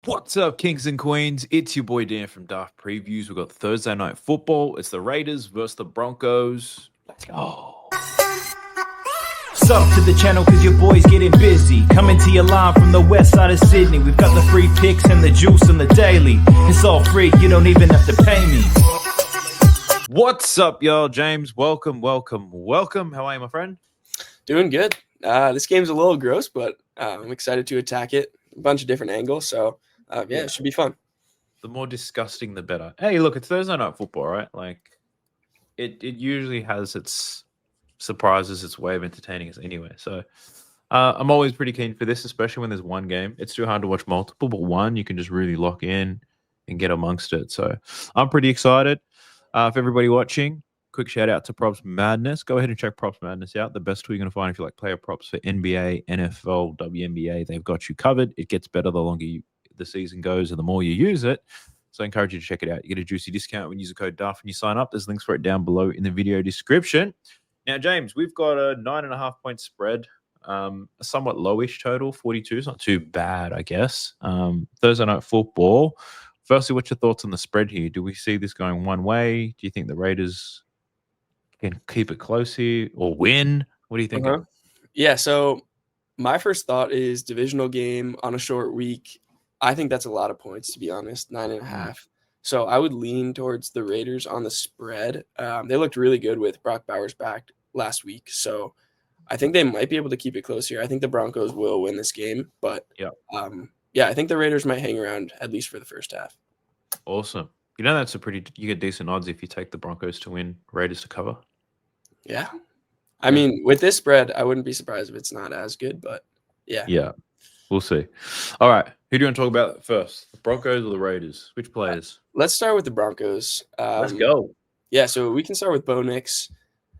What's up, kings and queens? It's your boy Dan from Daft Previews. We've got Thursday night football. It's the Raiders versus the Broncos. Let's go. Sub to the channel cause your boy's getting busy. Coming to you live from the west side of Sydney. We've got the free picks and the juice and the daily. It's all free, you don't even have to pay me. What's up, y'all? James, welcome. How are you, my friend? Doing good. This game's a little gross, but I'm excited to attack it. A bunch of different angles, so it should be fun. The more disgusting, the better. Hey, look, it's Thursday night football, right? Like, it usually has its surprises, its way of entertaining us anyway. So I'm always pretty keen for this, especially when there's one game. It's too hard to watch multiple, but one you can just really lock in and get amongst it. So I'm pretty excited. For everybody watching, quick shout out to PropsMadness. Go ahead and check PropsMadness out. The best tool you're going to find if you like player props for NBA, NFL, WNBA. They've got you covered. It gets better the longer the season goes and the more you use it. So I encourage you to check it out. You get a juicy discount when you use the code DUFF and you sign up. There's links for it down below in the video description. Now, James, we've got a 9.5 point spread, a somewhat lowish total, 42. It's not too bad, I guess. Thursday night football. Firstly, what's your thoughts on the spread here? Do we see this going one way? Do you think the Raiders can keep it close here or win? What do you think? Yeah, so my first thought is divisional game on a short week. I think that's a lot of points, to be honest, 9.5. So I would lean towards the Raiders on the spread. They looked really good with Brock Bowers back last week. So I think they might be able to keep it close here. I think the Broncos will win this game. But I think the Raiders might hang around at least for the first half. Awesome. You know, you get decent odds if you take the Broncos to win, Raiders to cover. Yeah. I mean, with this spread, I wouldn't be surprised if it's not as good, but yeah. Yeah. We'll see. All right. Who do you want to talk about first? The Broncos or the Raiders? Which players? Let's start with the Broncos. Let's go. Yeah, so we can start with Bo Nix.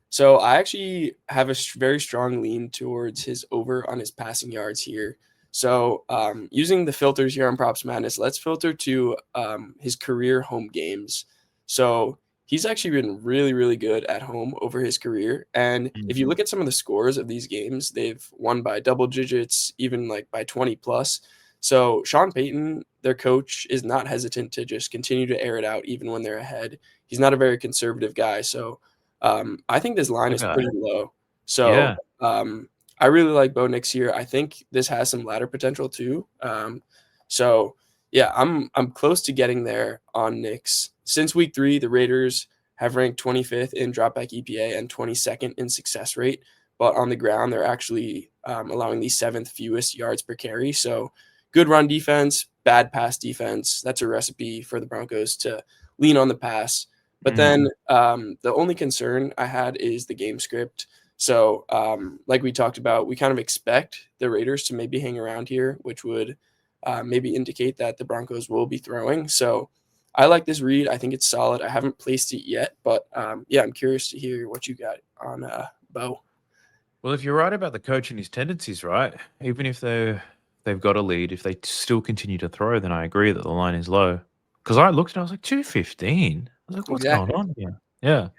So I actually have a very strong lean towards his over on his passing yards here. So using the filters here on PropsMadness, let's filter to his career home games. So he's actually been really, really good at home over his career. And if you look at some of the scores of these games, they've won by double digits, even like by 20 plus. So Sean Payton, their coach, is not hesitant to just continue to air it out even when they're ahead. He's not a very conservative guy. So I think this line is pretty low. So I really like Bo Nix here. I think this has some ladder potential too. I'm close to getting there on Nix. Since week 3, the Raiders have ranked 25th in dropback EPA and 22nd in success rate. But on the ground, they're actually allowing the 7th fewest yards per carry. So good run defense, bad pass defense. That's a recipe for the Broncos to lean on the pass. But then the only concern I had is the game script. So like we talked about, we kind of expect the Raiders to maybe hang around here, which would maybe indicate that the Broncos will be throwing. So I like this read. I think it's solid. I haven't placed it yet, but I'm curious to hear what you got on Bo. Well, if you're right about the coach and his tendencies, right, even if they've got a lead, if they still continue to throw, then I agree that the line is low. Because I looked and I was like, 215. I was like, what's going on here? Yeah.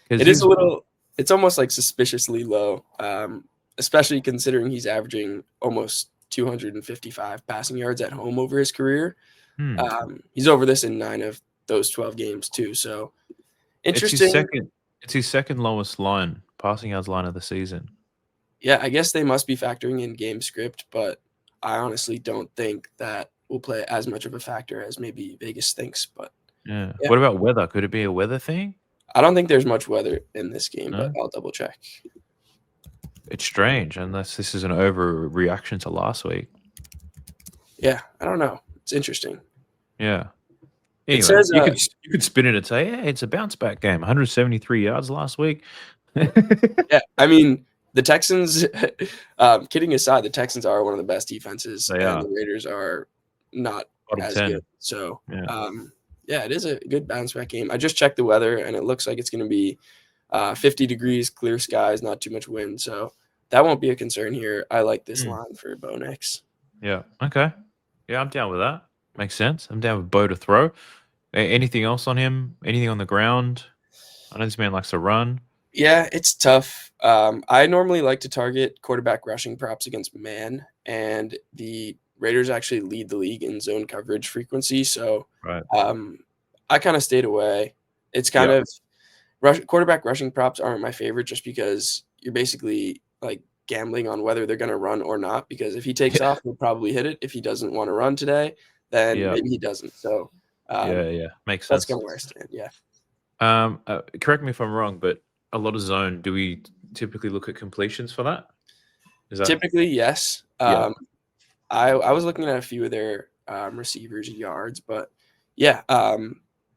It is a little, it's almost like suspiciously low, especially considering he's averaging almost 255 passing yards at home over his career. He's over this in 9 of those 12 games too. So interesting. It's his second lowest line, passing yards line of the season. Yeah, I guess they must be factoring in game script, but I honestly don't think that will play as much of a factor as maybe Vegas thinks. But yeah. What about weather? Could it be a weather thing? I don't think there's much weather in this game, but I'll double check. It's strange, unless this is an overreaction to last week. Yeah, I don't know. It's interesting. Yeah. Anyway, it says, you could spin it and say, yeah, it's a bounce back game. 173 yards last week. Yeah, I mean, the Texans, kidding aside, the Texans are one of the best defenses, and the Raiders are not as good. So, it is a good bounce back game. I just checked the weather, and it looks like it's going to be 50 degrees, clear skies, not too much wind. So that won't be a concern here. I like this line for Bo Nix. Yeah. Okay. Yeah, I'm down with that. Makes sense. I'm down with Bo to throw. Anything else on him? Anything on the ground? I know this man likes to run. Yeah, it's tough. I normally like to target quarterback rushing props against man, and the Raiders actually lead the league in zone coverage frequency. So Right. I kind of stayed away. It's kind of quarterback rushing props aren't my favorite just because you're basically like gambling on whether they're going to run or not. Because if he takes off, he'll probably hit it. If he doesn't want to run today, then maybe he doesn't. So makes that's sense. kind of where I stand. Yeah. Correct me if I'm wrong, but a lot of zone. Do we typically look at completions for that? Is that Typically, yes. Yeah. I was looking at a few of their receivers' yards, but yeah,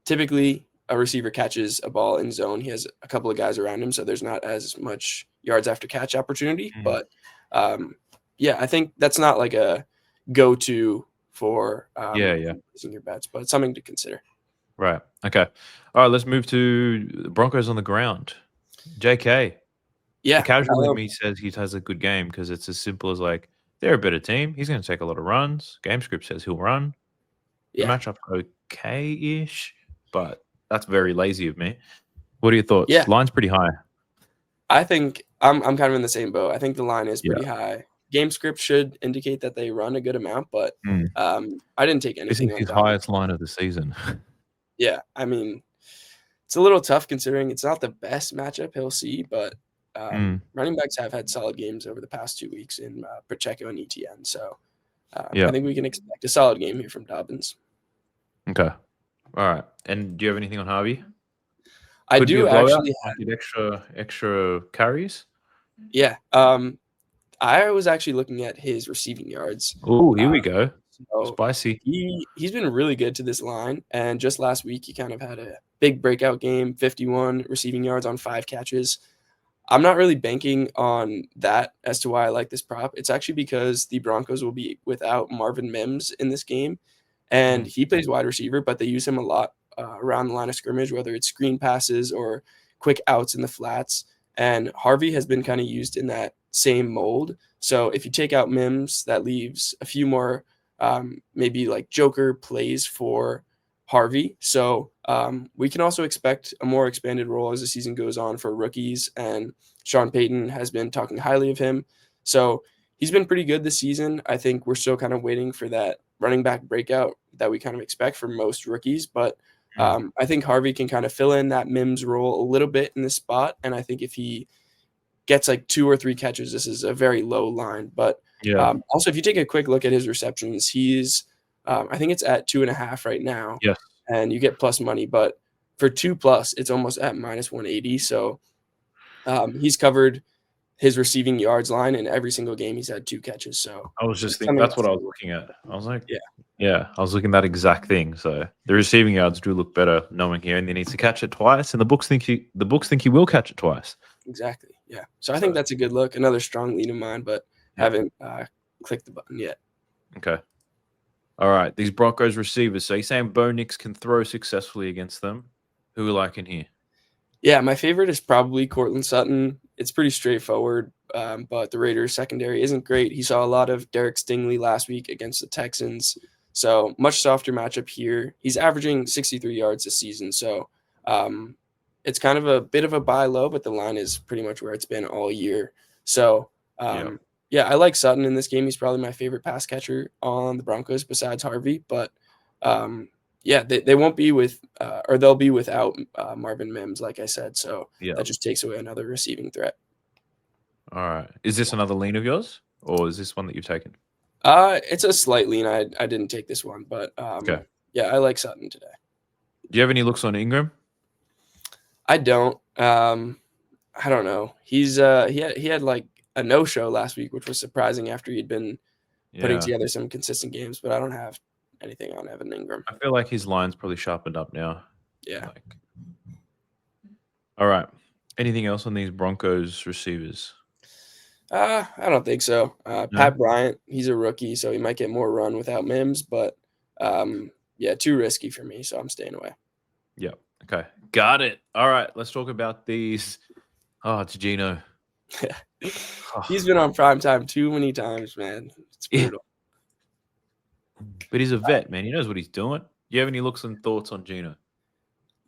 typically a receiver catches a ball in zone. He has a couple of guys around him, so there's not as much yards after catch opportunity. But yeah, I think that's not like a go-to for using your bets, but it's something to consider. Right. Okay. All right. Let's move to the Broncos on the ground. JK. Yeah. The casual in me says he has a good game because it's as simple as like they're a better team. He's going to take a lot of runs. Game script says he'll run. The matchup okay-ish, but that's very lazy of me. What are your thoughts? Yeah. Line's pretty high. I think I'm kind of in the same boat. I think the line is pretty high. Game script should indicate that they run a good amount, but I didn't take anything. This is his highest line of the season. Yeah, I mean, it's a little tough considering it's not the best matchup he'll see, but running backs have had solid games over the past 2 weeks in Pacheco and ETN. So I think we can expect a solid game here from Dobbins. Okay. All right. And do you have anything on Harvey? I do actually have extra carries. Yeah. I was actually looking at his receiving yards. Oh, here we go. So spicy. He's been really good to this line, and just last week he kind of had a big breakout game, 51 receiving yards on 5 catches. I'm not really banking on that as to why I like this prop. It's actually because the Broncos will be without Marvin Mims in this game, and he plays wide receiver, but they use him a lot around the line of scrimmage, whether it's screen passes or quick outs in the flats. And Harvey has been kind of used in that same mold. So if you take out Mims, that leaves a few more maybe like Joker plays for Harvey. So we can also expect a more expanded role as the season goes on for rookies, and Sean Payton has been talking highly of him. So he's been pretty good this season. I think we're still kind of waiting for that running back breakout that we kind of expect for most rookies, but I think Harvey can kind of fill in that Mims role a little bit in this spot, and I think if he gets like 2 or 3 catches, this is a very low line. But also, if you take a quick look at his receptions, he's I think it's at 2.5 right now. Yes. And you get plus money, but for 2+, it's almost at minus 180. So he's covered his receiving yards line in every single game. He's had 2 catches. So I was just thinking that's what I was looking at. I was like, I was looking at that exact thing. So the receiving yards do look better knowing he only needs to catch it twice, and the books think he will catch it twice. Exactly. Yeah. So I think that's a good look. Another strong lead of mine, but haven't clicked the button yet. Okay. All right. These Broncos receivers. So you're saying Bo Nix can throw successfully against them. Who are we liking here? Yeah, my favorite is probably Courtland Sutton. It's pretty straightforward, but the Raiders secondary isn't great. He saw a lot of Derek Stingley last week against the Texans. So much softer matchup here. He's averaging 63 yards this season. So it's kind of a bit of a buy low, but the line is pretty much where it's been all year. So I like Sutton in this game. He's probably my favorite pass catcher on the Broncos besides Harvey. But they won't be with or they'll be without Marvin Mims, like I said. So that just takes away another receiving threat. All right. Is this another lean of yours, or is this one that you've taken? It's a slight lean. I didn't take this one, but I like Sutton today. Do you have any looks on Ingram? I don't. I don't know. He's he had like a no-show last week, which was surprising after he'd been putting together some consistent games, but I don't have anything on Evan Ingram. I feel like his line's probably sharpened up now. Yeah. All right. Anything else on these Broncos receivers? I don't think so. Pat Bryant, he's a rookie, so he might get more run without Mims, but too risky for me, so I'm staying away. Yep. Okay. Got it. All right. Let's talk about these. Oh, it's Gino. He's been on primetime too many times, man. It's brutal. But he's a vet, man. He knows what he's doing. Do you have any looks and thoughts on Gino?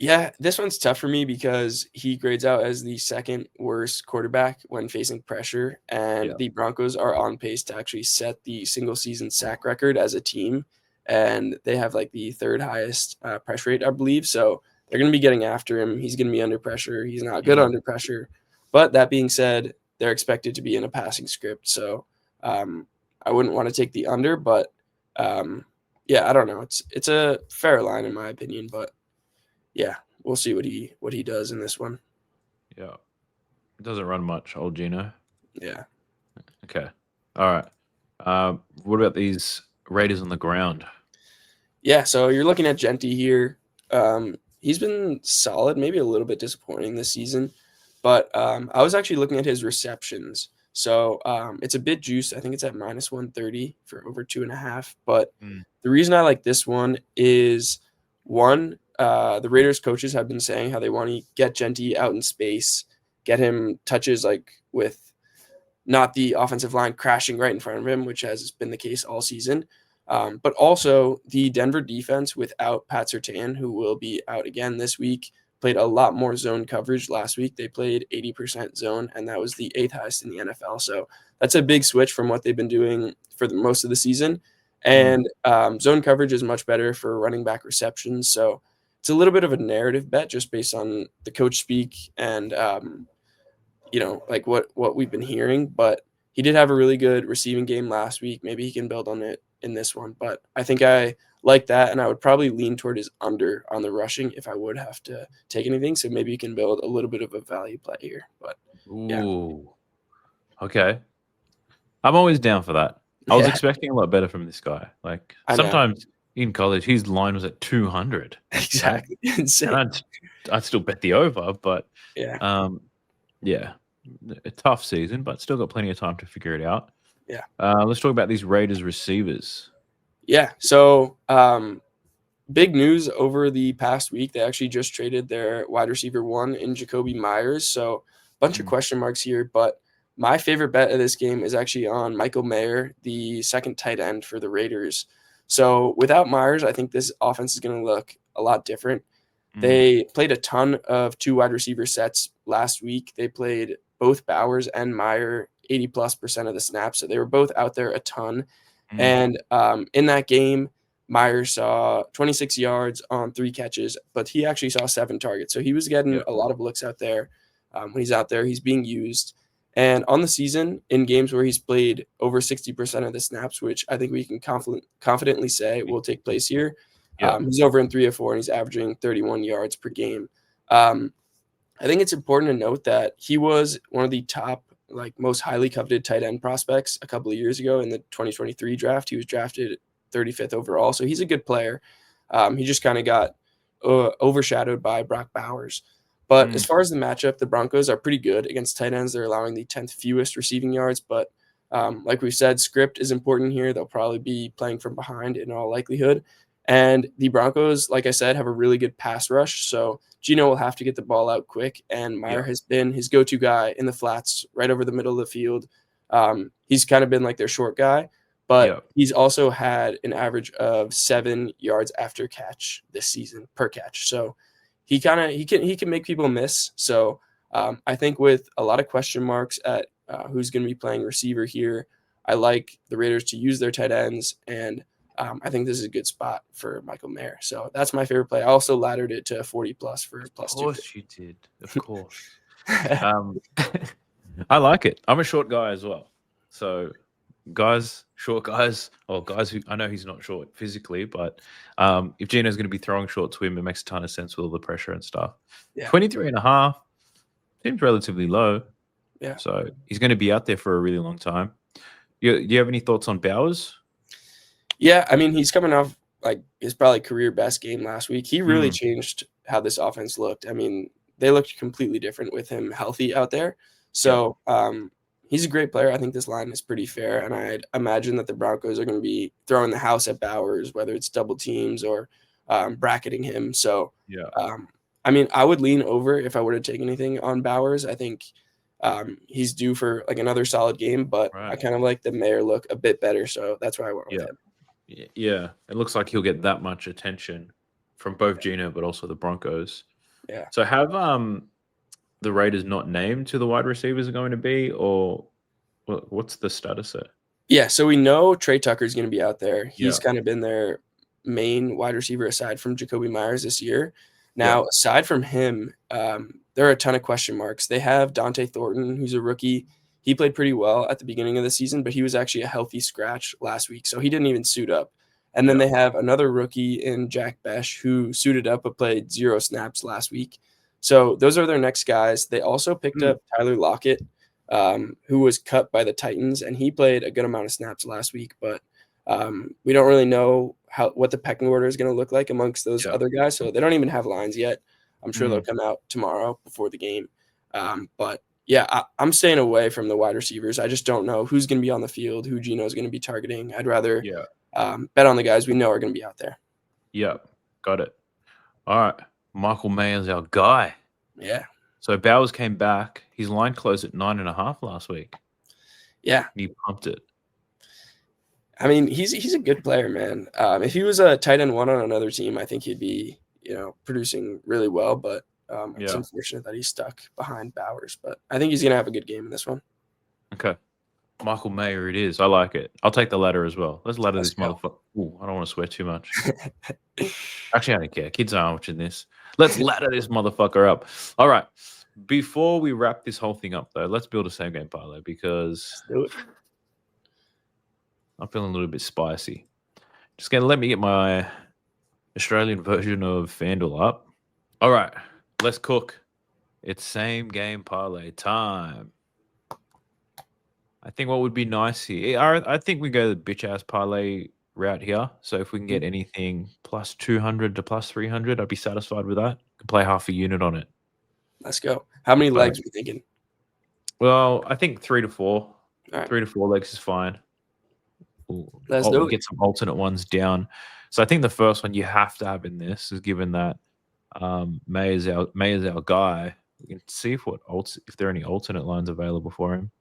Yeah, this one's tough for me because he grades out as the second worst quarterback when facing pressure, and Yeah. the Broncos are on pace to actually set the single season sack record as a team, and they have like the third highest pressure rate, I believe. So they're going to be getting after him. He's going to be under pressure. He's not good Mhm. under pressure. But that being said, they're expected to be in a passing script, so um, I wouldn't want to take the under, but yeah, I don't know. It's a fair line in my opinion, but. Yeah, we'll see what he does in this one. Yeah. It doesn't run much, old Gino. Yeah. Okay. All right. What about these Raiders on the ground? Yeah, so you're looking at Genty here. He's been solid, maybe a little bit disappointing this season, but I was actually looking at his receptions. So it's a bit juiced. I think it's at minus 130 for over 2.5. But Mm. the reason I like this one is one, the Raiders coaches have been saying how they want to get Genty out in space, get him touches like with not the offensive line crashing right in front of him, which has been the case all season. But also the Denver defense without Pat Surtain, who will be out again this week, played a lot more zone coverage last week. They played 80% zone, and that was the 8th highest in the NFL. So that's a big switch from what they've been doing for most of the season. And zone coverage is much better for running back receptions. So it's a little bit of a narrative bet just based on the coach speak and like what we've been hearing, but he did have a really good receiving game last week. Maybe he can build on it in this one, but I think I like that, and I would probably lean toward his under on the rushing if I would have to take anything. So maybe you can build a little bit of a value play here, but yeah. Ooh. Okay. I'm always down for that. I was Yeah, expecting a lot better from this guy. Like I know. sometimes in college, his line was at 200. Right? Exactly. And Insane. I'd still bet the over, but Yeah. yeah, a tough season, but still got plenty of time to figure it out. Yeah. Let's talk about these Raiders receivers. Yeah. So big news over the past week. They actually just traded their wide receiver one in Jacoby Myers. So a bunch of question marks here, but my favorite bet of this game is actually on Michael Mayer, the second tight end for the Raiders. So without Myers, I think this offense is going to look a lot different. They played a ton of two wide receiver sets last week. They played both Bowers and Meyer 80+% of the snaps. So they were both out there a ton. And in that game, Meyer saw 26 yards on 3 catches, but he actually saw 7 targets. So he was getting a lot of looks out there. When he's out there, he's being used. And on the season, in games where he's played over 60% of the snaps, which I think we can confidently say will take place here, he's over in 3 of 4, and he's averaging 31 yards per game. I think it's important to note that he was one of the top, most highly coveted tight end prospects a couple of years ago in the 2023 draft. He was drafted 35th overall, so he's a good player. He just kind of got overshadowed by Brock Bowers. But as far as the matchup, the Broncos are pretty good against tight ends. They're allowing the 10th fewest receiving yards, but like we've said, script is important here. They'll probably be playing from behind in all likelihood. And the Broncos, like I said, have a really good pass rush. So Gino will have to get the ball out quick, and Meyer has been his go-to guy in the flats right over the middle of the field. He's kind of been like their short guy, but he's also had an average of 7 yards after catch this season per catch. So he can make people miss. So I think with a lot of question marks at who's going to be playing receiver here, I like the Raiders to use their tight ends, and I think this is a good spot for Michael Mayer. So that's my favorite play. I also laddered it to 40 plus for plus 2. Of course you did. Of course. I like it. I'm a short guy as well. So short guys, or guys who I know he's not short physically, but if Gino's going to be throwing short to him, it makes a ton of sense with all the pressure and stuff. 23.5 seems relatively low. Yeah. So he's going to be out there for a really long time. Do you have any thoughts on Bowers? Yeah, I mean, he's coming off his probably career best game last week. He really changed how this offense looked. I mean, they looked completely different with him healthy out there. So he's a great player. I think this line is pretty fair, and I imagine that the Broncos are going to be throwing the house at Bowers, whether it's double teams or bracketing him. So I mean, I would lean over if I were to take anything on Bowers. I think he's due for another solid game, but I kind of like the Mayer look a bit better, so that's why I went with him. Yeah, it looks like he'll get that much attention from both Gino but also the Broncos. Yeah. So have the Raiders not named who the wide receivers are going to be, or what's the status there? Yeah, so we know Trey Tucker is going to be out there. He's Yeah. kind of been their main wide receiver aside from Jacoby Myers this year. Now, aside from him, there are a ton of question marks. They have Dante Thornton, who's a rookie. He played pretty well at the beginning of the season, but he was actually a healthy scratch last week, so he didn't even suit up. And then they have another rookie in Jack Besh who suited up but played 0 snaps last week. So those are their next guys. They also picked up Tyler Lockett, who was cut by the Titans, and he played a good amount of snaps last week, but we don't really know what the pecking order is going to look like amongst those other guys. So they don't even have lines yet. I'm sure they'll come out tomorrow before the game. But yeah, I'm staying away from the wide receivers. I just don't know who's going to be on the field, who Gino is going to be targeting. I'd rather bet on the guys we know are going to be out there. Yep, got it. All right, Michael Mayer's our guy. Yeah. So Bowers came back. His line closed at 9.5 last week. Yeah. He pumped it. I mean, he's a good player, man. If he was a tight end 1 on another team, I think he'd be, producing really well. But it's unfortunate that he's stuck behind Bowers. But I think he's going to have a good game in this one. Okay. Michael Mayer it is. I like it. I'll take the ladder as well. Let's ladder this motherfucker. Ooh, I don't want to swear too much. Actually, I don't care. Kids aren't watching this. Let's ladder this motherfucker up. All right. Before we wrap this whole thing up, though, let's build a same game parlay because I'm feeling a little bit spicy. Just going to let me get my Australian version of FanDuel up. All right. Let's cook. It's same game parlay time. I think what would be nice here, I think we go the bitch-ass parlay route here. So if we can get anything plus 200 to plus 300, I'd be satisfied with that. Could play half a unit on it. Let's go. How many legs are we thinking? Well, I think 3 to 4. All right. 3 to 4 legs is fine. Let's do it. Get some alternate ones down. So I think the first one you have to have in this is given that May is our guy. We can see if there are any alternate lines available for him.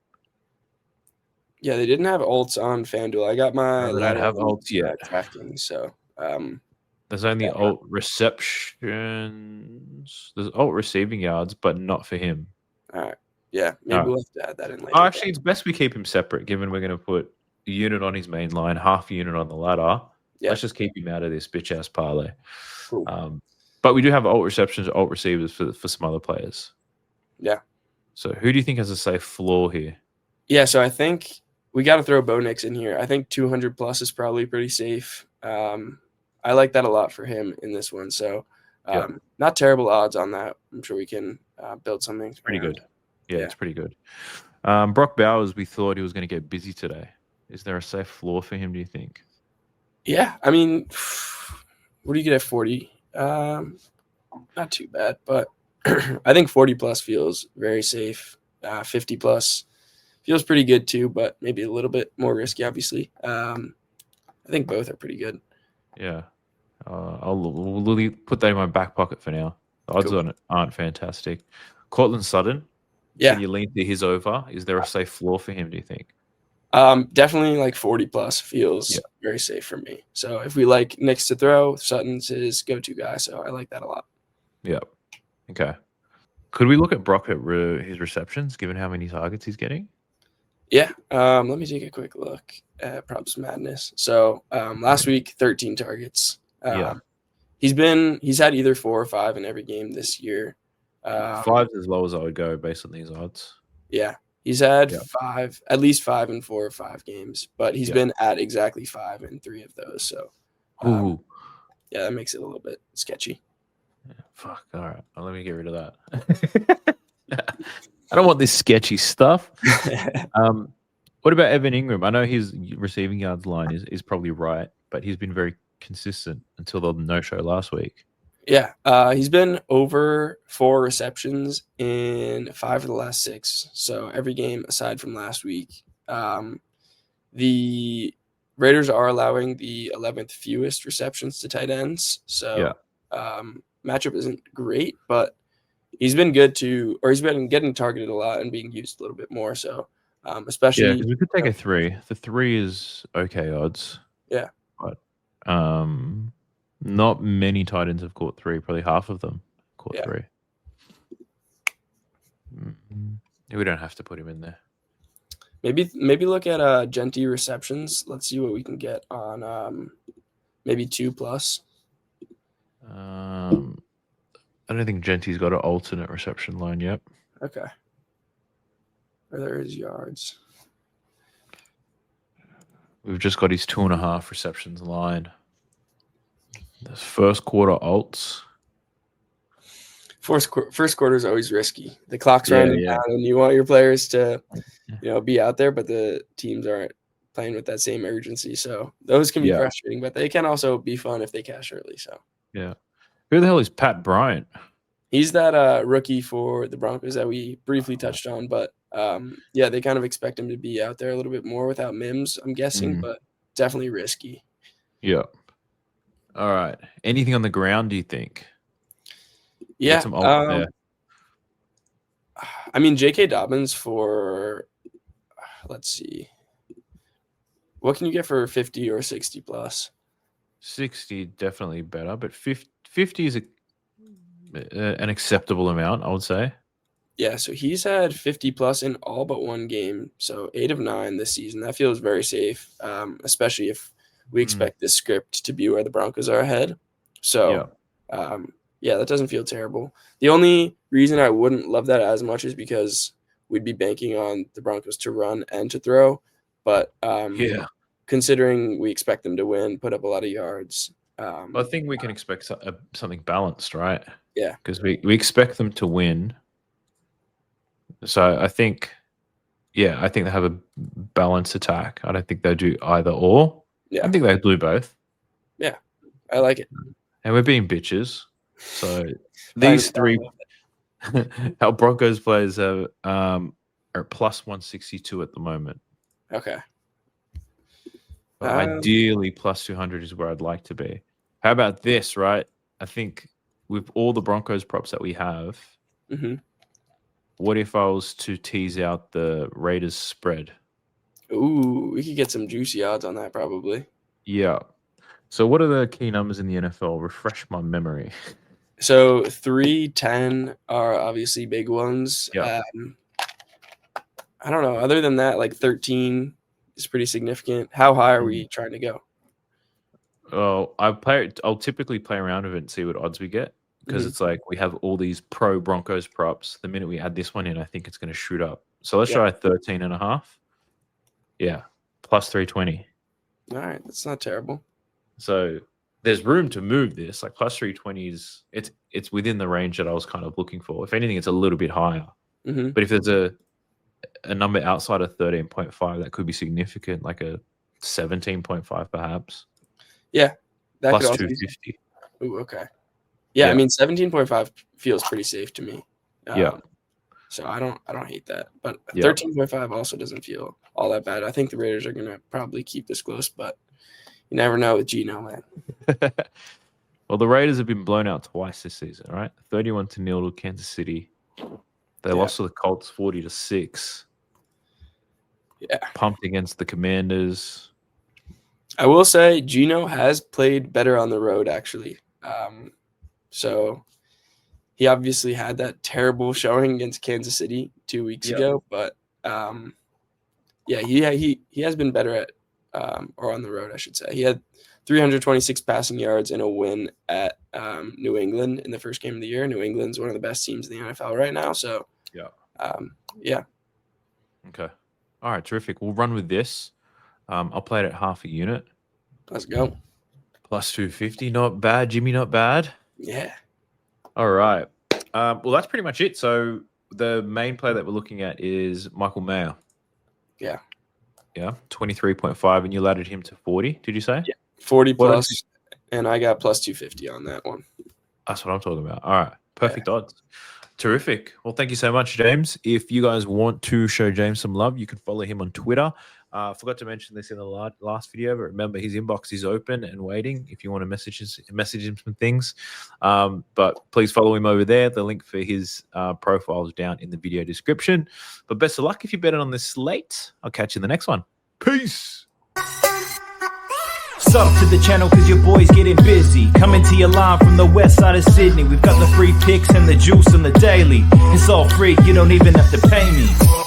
Yeah, they didn't have alts on FanDuel. I got my they don't have alts yet. DraftKings, so there's only alt receptions. There's alt receiving yards, but not for him. All right. Yeah, maybe we'll have to add that in later. Oh, actually, it's best we keep him separate, given we're going to put a unit on his main line, half a unit on the ladder. Yeah. Let's just keep him out of this bitch-ass parlay. Cool. But we do have alt receptions, alt receivers for some other players. Yeah. So who do you think has a safe floor here? Yeah, so I think we got to throw Bo Nix in here. I think 200 plus is probably pretty safe. I like that a lot for him in this one. So not terrible odds on that. I'm sure we can build something. It's pretty good. Yeah, it's pretty good. Brock Bowers, we thought he was going to get busy today. Is there a safe floor for him, do you think? Yeah, I mean, what do you get at 40? Not too bad, but I think 40 plus feels very safe. 50 plus feels pretty good too, but maybe a little bit more risky, obviously. I think both are pretty good. Yeah. We'll put that in my back pocket for now. The odds on it aren't fantastic. Cortland Sutton, can you lean to his over? Is there a safe floor for him, do you think? Definitely like 40 plus feels very safe for me. So if we like Nix to throw, Sutton's his go-to guy. So I like that a lot. Yep. Okay. Could we look at Brock at his receptions, given how many targets he's getting? Yeah. Let me take a quick look at PropsMadness. So last week, 13 targets. He's had either 4 or 5 in every game this year. 5's as low as I would go based on these odds. Yeah. He's had at least 5 in 4 or 5 games, but he's been at exactly 5 in 3 of those. So, yeah, that makes it a little bit sketchy. Yeah, fuck. All right. Well, let me get rid of that. I don't want this sketchy stuff. What about Evan Ingram? I know his receiving yards line is probably right, but he's been very consistent until the no-show last week. Yeah, he's been over 4 receptions in 5 of the last 6. So every game aside from last week. The Raiders are allowing the 11th fewest receptions to tight ends. So matchup isn't great, but he's been he's been getting targeted a lot and being used a little bit more. So especially because we could take a 3. The 3 is okay odds. Yeah. But Not many tight ends have caught 3. Probably half of them caught 3. We don't have to put him in there. Maybe look at Genty receptions. Let's see what we can get on maybe 2+. I don't think Genty's got an alternate reception line yet. Okay. Or there is yards. We've just got his 2.5 receptions line. The first quarter alts. First quarter is always risky. The clock's running down, and you want your players to, be out there, but the teams aren't playing with that same urgency. So those can be frustrating, but they can also be fun if they cash early. So yeah, who the hell is Pat Bryant? He's that rookie for the Broncos that we briefly touched on, but they kind of expect him to be out there a little bit more without Mims, I'm guessing, but definitely risky. Yeah. All right. Anything on the ground, do you think? Yeah. Some there. I mean, J.K. Dobbins for, let's see. What can you get for 50 or 60+? 60 definitely better, but 50 is an acceptable amount, I would say. Yeah, so he's had 50+ in all but one game, so 8 of 9 this season. That feels very safe, especially if we expect this script to be where the Broncos are ahead. So, that doesn't feel terrible. The only reason I wouldn't love that as much is because we'd be banking on the Broncos to run and to throw. But considering we expect them to win, put up a lot of yards. I think we can expect something balanced, right? Yeah. Because we expect them to win. So I think they have a balanced attack. I don't think they do either or. Yeah. I think they do both. Yeah, I like it. And we're being bitches. So these three, our Broncos players are plus 162 at the moment. Okay. But ideally, plus 200 is where I'd like to be. How about this, right? I think with all the Broncos props that we have, what if I was to tease out the Raiders spread? Ooh, we could get some juicy odds on that probably. Yeah. So what are the key numbers in the NFL? Refresh my memory. So 3, 10 are obviously big ones. Yeah. I don't know. Other than that, like 13 is pretty significant. How high are we trying to go? Well, I'll typically play around with it and see what odds we get because it's like we have all these pro Broncos props. The minute we add this one in, I think it's going to shoot up. So let's try 13.5. Yeah, plus 320. All right, that's not terrible. So there's room to move this. Like plus 320 is it's within the range that I was kind of looking for. If anything, it's a little bit higher. But if there's a number outside of 13.5 that could be significant, like a 17.5 perhaps. Yeah, that plus could 250. Ooh, okay. Yeah, I mean 17.5 feels pretty safe to me. So I don't hate that, but 13.5 also doesn't feel all that bad. I think the Raiders are gonna probably keep this close, but you never know with Geno, man. Well, the Raiders have been blown out twice this season, right? 31-0 to Kansas City. They lost to the Colts 40-6. Yeah. Pumped against the Commanders. I will say Geno has played better on the road, actually. So he obviously had that terrible showing against Kansas City 2 weeks ago, but he has been better at or on the road, I should say. He had 326 passing yards in a win at New England in the first game of the year. New England's one of the best teams in the NFL right now. So, Okay. All right, terrific. We'll run with this. I'll play it at half a unit. Let's go. Plus 250. Not bad, Jimmy. Not bad. Yeah. All right. Well, that's pretty much it. So the main play that we're looking at is Michael Mayer. Yeah. Yeah, 23.5, and you laddered him to 40, did you say? Yeah, 40 plus, and I got plus 250 on that one. That's what I'm talking about. All right, perfect odds. Terrific. Well, thank you so much, James. If you guys want to show James some love, you can follow him on Twitter. Forgot to mention this in the last video, but remember his inbox is open and waiting if you want to message him some things. But please follow him over there. The link for his profile is down in the video description. But best of luck if you bet it on this slate. I'll catch you in the next one. Peace. Sub to the channel cause your boy's getting busy. Coming to your line from the west side of Sydney. We've got the free picks and the juice and the daily. It's all free, you don't even have to pay me.